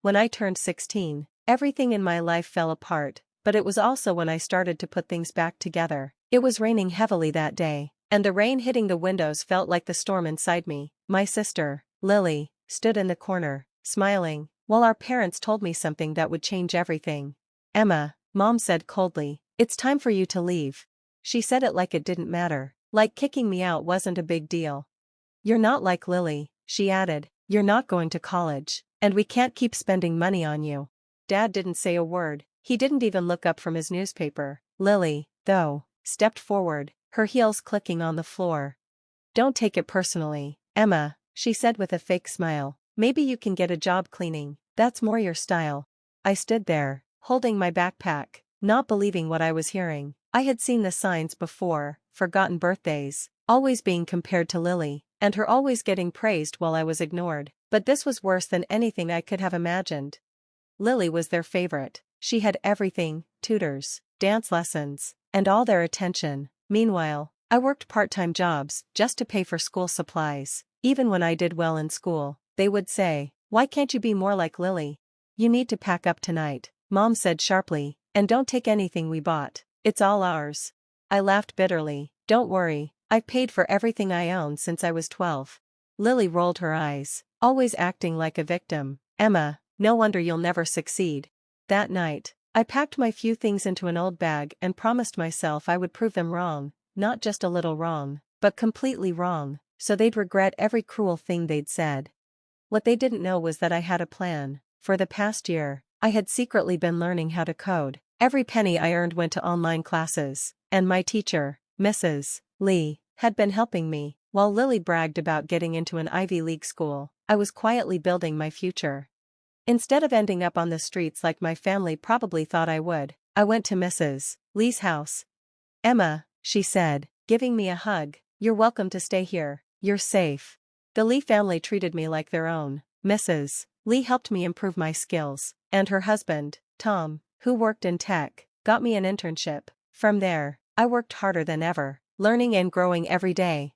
When I turned 16, everything in my life fell apart, but it was also when I started to put things back together. It was raining heavily that day, and the rain hitting the windows felt like the storm inside me. My sister, Lily, stood in the corner, smiling, while our parents told me something that would change everything. "Emma," Mom said coldly, "it's time for you to leave." She said it like it didn't matter, like kicking me out wasn't a big deal. "You're not like Lily," she added, "you're not going to college, and we can't keep spending money on you." Dad didn't say a word, he didn't even look up from his newspaper. Lily, though, stepped forward, her heels clicking on the floor. "Don't take it personally, Emma," she said with a fake smile. "Maybe you can get a job cleaning, that's more your style." I stood there, holding my backpack, not believing what I was hearing. I had seen the signs before: forgotten birthdays, always being compared to Lily, and her always getting praised while I was ignored. But this was worse than anything I could have imagined. Lily was their favorite. She had everything: tutors, dance lessons, and all their attention. Meanwhile, I worked part-time jobs just to pay for school supplies. Even when I did well in school, they would say, "Why can't you be more like Lily? You need to pack up tonight," Mom said sharply, "and don't take anything we bought. It's all ours." I laughed bitterly. "Don't worry, I've paid for everything I own since I was 12. Lily rolled her eyes, always acting like a victim. "Emma, no wonder you'll never succeed." That night, I packed my few things into an old bag and promised myself I would prove them wrong, not just a little wrong, but completely wrong, so they'd regret every cruel thing they'd said. What they didn't know was that I had a plan. For the past year, I had secretly been learning how to code. Every penny I earned went to online classes, and my teacher, Mrs. Lee, had been helping me. While Lily bragged about getting into an Ivy League school, I was quietly building my future. Instead of ending up on the streets like my family probably thought I would, I went to Mrs. Lee's house. "Emma," she said, giving me a hug, "you're welcome to stay here, you're safe." The Lee family treated me like their own. Mrs. Lee helped me improve my skills, and her husband, Tom, who worked in tech, got me an internship. From there, I worked harder than ever, learning and growing every day.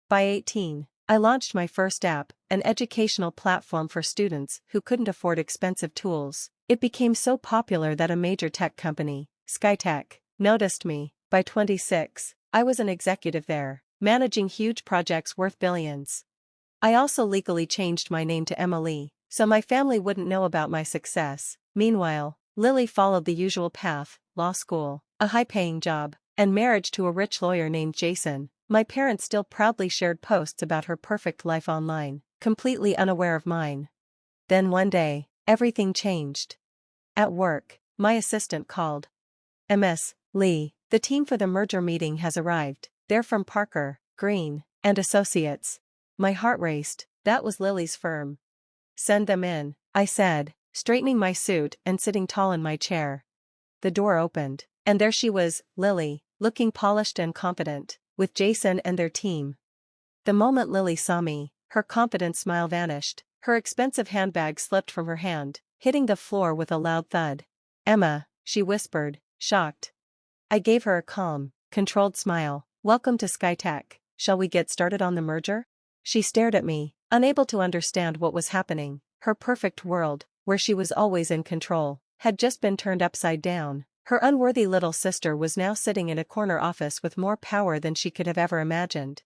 By 18, I launched my first app, an educational platform for students who couldn't afford expensive tools. It became so popular that a major tech company, SkyTech, noticed me. By 26, I was an executive there, managing huge projects worth billions. I also legally changed my name to Emily, so my family wouldn't know about my success. Meanwhile, Lily followed the usual path: law school, a high-paying job, and marriage to a rich lawyer named Jason. My parents still proudly shared posts about her perfect life online, completely unaware of mine. Then one day, everything changed. At work, my assistant called. "Ms. Lee, the team for the merger meeting has arrived. They're from Parker, Green, and Associates." My heart raced. That was Lily's firm. "Send them in," I said, straightening my suit and sitting tall in my chair. The door opened, and there she was, Lily, looking polished and confident, with Jason and their team. The moment Lily saw me, her confident smile vanished. Her expensive handbag slipped from her hand, hitting the floor with a loud thud. "Emma," she whispered, shocked. I gave her a calm, controlled smile. "Welcome to SkyTech. Shall we get started on the merger?" She stared at me, unable to understand what was happening. Her perfect world, where she was always in control, had just been turned upside down. Her unworthy little sister was now sitting in a corner office with more power than she could have ever imagined.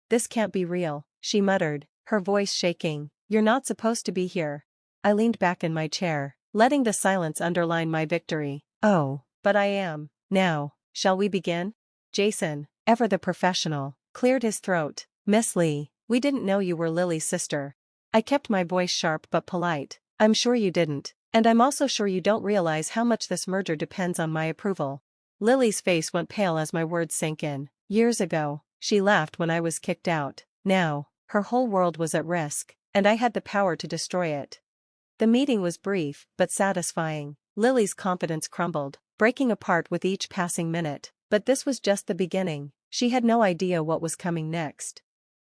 "This can't be real," she muttered, her voice shaking. "You're not supposed to be here." I leaned back in my chair, letting the silence underline my victory. "Oh, but I am. Now, shall we begin?" Jason, ever the professional, cleared his throat. "Miss Lee, we didn't know you were Lily's sister." I kept my voice sharp but polite. "I'm sure you didn't, and I'm also sure you don't realize how much this merger depends on my approval." Lily's face went pale as my words sank in. Years ago, she laughed when I was kicked out. Now, her whole world was at risk, and I had the power to destroy it. The meeting was brief but satisfying. Lily's confidence crumbled, breaking apart with each passing minute. But this was just the beginning. She had no idea what was coming next.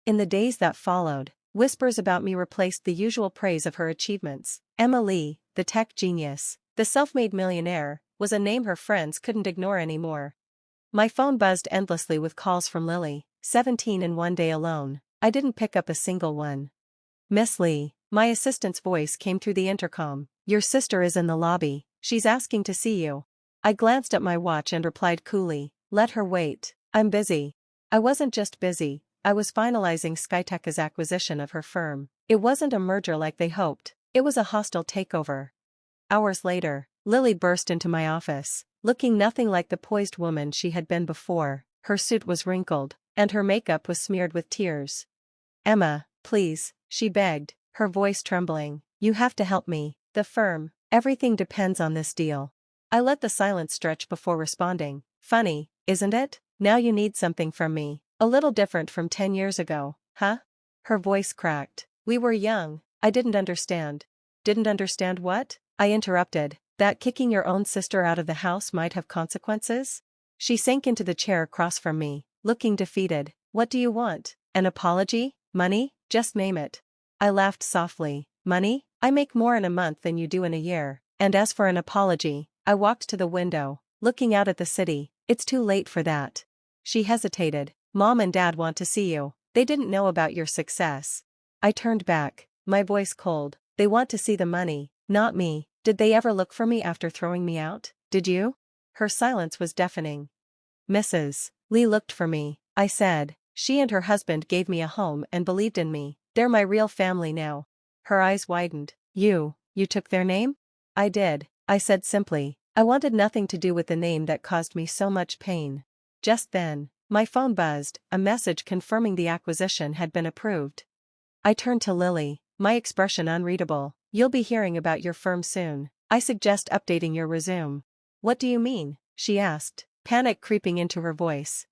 In the days that followed, whispers about me replaced the usual praise of her achievements. Emma Lee, the tech genius, the self-made millionaire, was a name her friends couldn't ignore anymore. My phone buzzed endlessly with calls from Lily, 17 in one day alone. I didn't pick up a single one. "Miss Lee, My assistant's voice came through the intercom. Your sister is in the lobby, she's asking to see you. I glanced at my watch and replied coolly, let her wait, I'm busy. I wasn't just busy, I was finalizing Skytech's acquisition of her firm. It wasn't a merger like they hoped, it was a hostile takeover. Hours later, Lily burst into my office, looking nothing like the poised woman she had been before. Her suit was wrinkled, and her makeup was smeared with tears. Emma, please, she begged, her voice trembling, you have to help me, the firm, everything depends on this deal. I let the silence stretch before responding, funny, isn't it? Now you need something from me, a little different from 10 years ago, huh? Her voice cracked. We were young, I didn't understand. Didn't understand what? I interrupted, that kicking your own sister out of the house might have consequences? She sank into the chair across from me, looking defeated. What do you want? An apology? Money? Just name it. I laughed softly. Money? I make more in a month than you do in a year, and as for an apology, I walked to the window, looking out at the city. It's too late for that. She hesitated. Mom and Dad want to see you. They didn't know about your success. I turned back, my voice cold. They want to see the money, not me. Did they ever look for me after throwing me out? Did you? Her silence was deafening. Mrs. Lee looked for me, I said. She and her husband gave me a home and believed in me. They're my real family now. Her eyes widened. You took their name? I did, I said simply. I wanted nothing to do with the name that caused me so much pain. Just then, my phone buzzed, a message confirming the acquisition had been approved. I turned to Lily, my expression unreadable. You'll be hearing about your firm soon. I suggest updating your resume. What do you mean? She asked, panic creeping into her voice.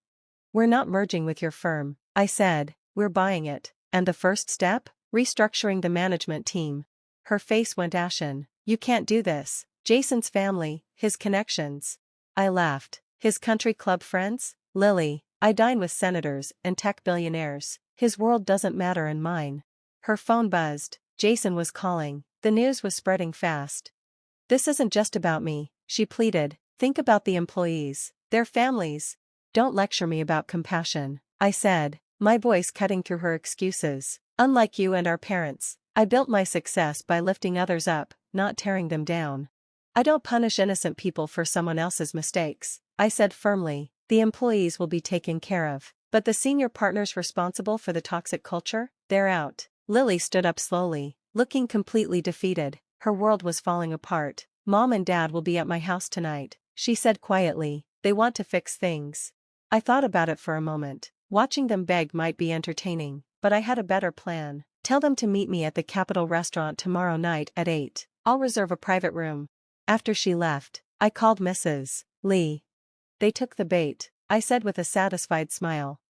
We're not merging with your firm, I said, we're buying it. And the first step? Restructuring the management team. Her face went ashen. You can't do this. Jason's family, his connections. I laughed. His country club friends? Lily, I dine with senators and tech billionaires. His world doesn't matter in mine. Her phone buzzed. Jason was calling. The news was spreading fast. This isn't just about me, she pleaded. Think about the employees, their families. Don't lecture me about compassion, I said, my voice cutting through her excuses. Unlike you and our parents, I built my success by lifting others up, not tearing them down. I don't punish innocent people for someone else's mistakes, I said firmly. The employees will be taken care of, but the senior partners responsible for the toxic culture, they're out. Lily stood up slowly, looking completely defeated. Her world was falling apart. Mom and Dad will be at my house tonight, she said quietly. They want to fix things. I thought about it for a moment. Watching them beg might be entertaining, but I had a better plan. Tell them to meet me at the Capitol restaurant tomorrow night at 8. I'll reserve a private room. After she left, I called Mrs. Lee. They took the bait, I said with a satisfied smile.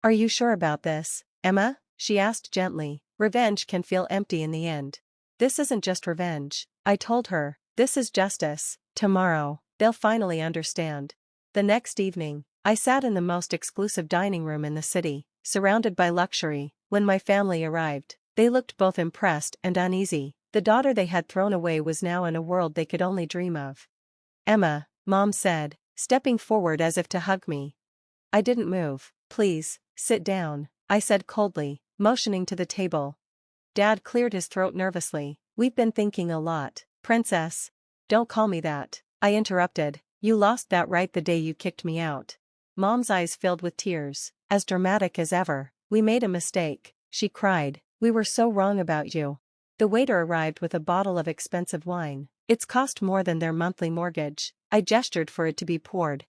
Are you sure about this, Emma? She asked gently. Revenge can feel empty in the end. This isn't just revenge, I told her. This is justice. Tomorrow, they'll finally understand. The next evening, I sat in the most exclusive dining room in the city, surrounded by luxury. When my family arrived, they looked both impressed and uneasy. The daughter they had thrown away was now in a world they could only dream of. Emma, Mom said, stepping forward as if to hug me. I didn't move. Please, sit down, I said coldly, motioning to the table. Dad cleared his throat nervously. We've been thinking a lot. Princess. Don't call me that, I interrupted. You lost that right the day you kicked me out. Mom's eyes filled with tears, as dramatic as ever. We made a mistake, she cried. We were so wrong about you. The waiter arrived with a bottle of expensive wine. It's cost more than their monthly mortgage. I gestured for it to be poured.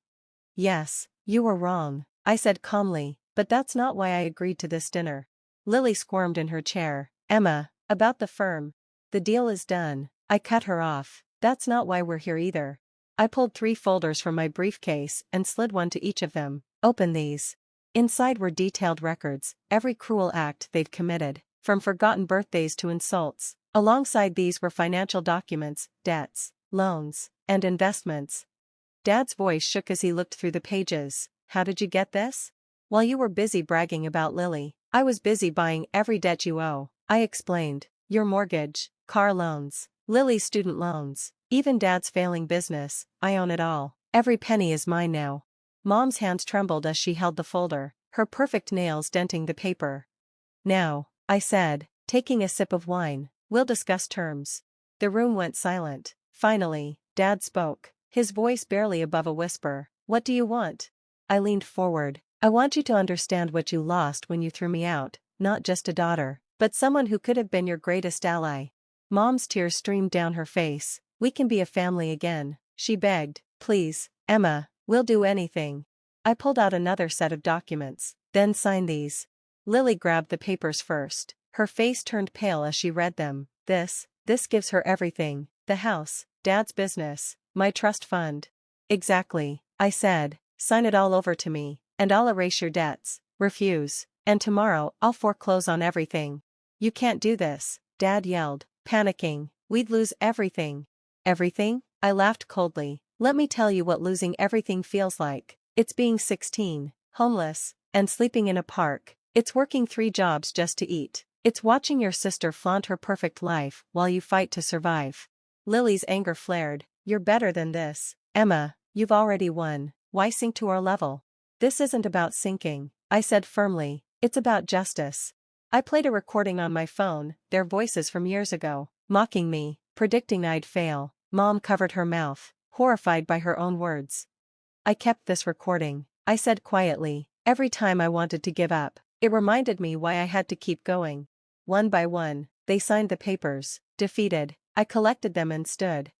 Yes, you were wrong, I said calmly, but that's not why I agreed to this dinner. Lily squirmed in her chair. Emma, about the firm. The deal is done. I cut her off. That's not why we're here either. I pulled 3 folders from my briefcase and slid one to each of them. Open these. Inside were detailed records, every cruel act they've committed, from forgotten birthdays to insults. Alongside these were financial documents, debts, loans, and investments. Dad's voice shook as he looked through the pages. How did you get this? While you were busy bragging about Lily, I was busy buying every debt you owe, I explained. Your mortgage, car loans, Lily's student loans, even Dad's failing business. I own it all. Every penny is mine now. Mom's hands trembled as she held the folder, her perfect nails denting the paper. Now, I said, taking a sip of wine, We'll discuss terms. The room went silent. Finally, Dad spoke, his voice barely above a whisper. What do you want? I leaned forward. I want you to understand what you lost when you threw me out, not just a daughter, but someone who could have been your greatest ally. Mom's tears streamed down her face. We can be a family again, she begged. Please, Emma, we'll do anything. I pulled out another set of documents. Then sign these. Lily grabbed the papers first. Her face turned pale as she read them. This gives her everything. The house, Dad's business, my trust fund. Exactly, I said. Sign it all over to me, and I'll erase your debts. Refuse, and tomorrow I'll foreclose on everything. You can't do this, Dad yelled, panicking. We'd lose everything. Everything? I laughed coldly. Let me tell you what losing everything feels like. It's being 16, homeless, and sleeping in a park. It's working 3 jobs just to eat. It's watching your sister flaunt her perfect life while you fight to survive. Lily's anger flared. You're better than this, Emma, you've already won. Why sink to our level? This isn't about sinking, I said firmly. It's about justice. I played a recording on my phone, their voices from years ago, mocking me, predicting I'd fail. Mom covered her mouth, horrified by her own words. I kept this recording, I said quietly, every time I wanted to give up. It reminded me why I had to keep going. One by one, they signed the papers. Defeated, I collected them and stood.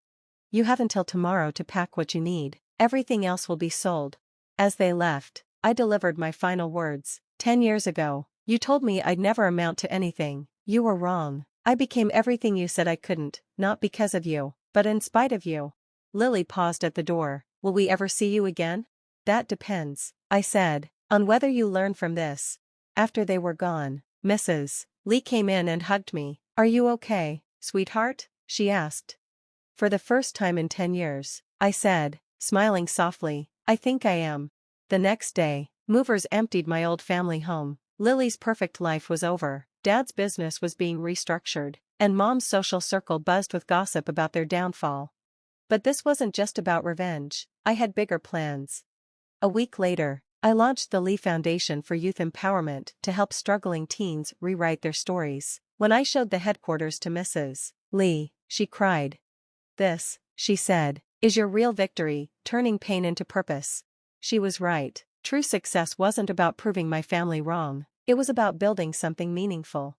You have until tomorrow to pack what you need. Everything else will be sold. As they left, I delivered my final words. 10 years ago, you told me I'd never amount to anything. You were wrong. I became everything you said I couldn't, not because of you, but in spite of you. Lily paused at the door. Will we ever see you again? That depends, I said, on whether you learn from this. After they were gone, Mrs. Lee came in and hugged me. Are you okay, sweetheart? She asked. For the first time in 10 years, I said, smiling softly, I think I am. The next day, movers emptied my old family home. Lily's perfect life was over, Dad's business was being restructured, and Mom's social circle buzzed with gossip about their downfall. But this wasn't just about revenge, I had bigger plans. A week later, I launched the Lee Foundation for Youth Empowerment to help struggling teens rewrite their stories. When I showed the headquarters to Mrs. Lee, she cried. This, she said, is your real victory, turning pain into purpose. She was right. True success wasn't about proving my family wrong, it was about building something meaningful.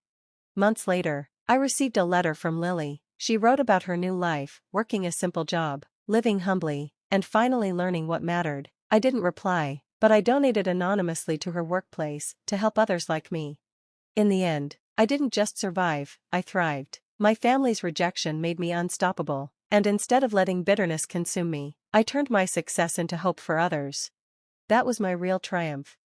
Months later, I received a letter from Lily. She wrote about her new life, working a simple job, living humbly, and finally learning what mattered. I didn't reply, but I donated anonymously to her workplace to help others like me. In the end, I didn't just survive, I thrived. My family's rejection made me unstoppable, and instead of letting bitterness consume me, I turned my success into hope for others. That was my real triumph.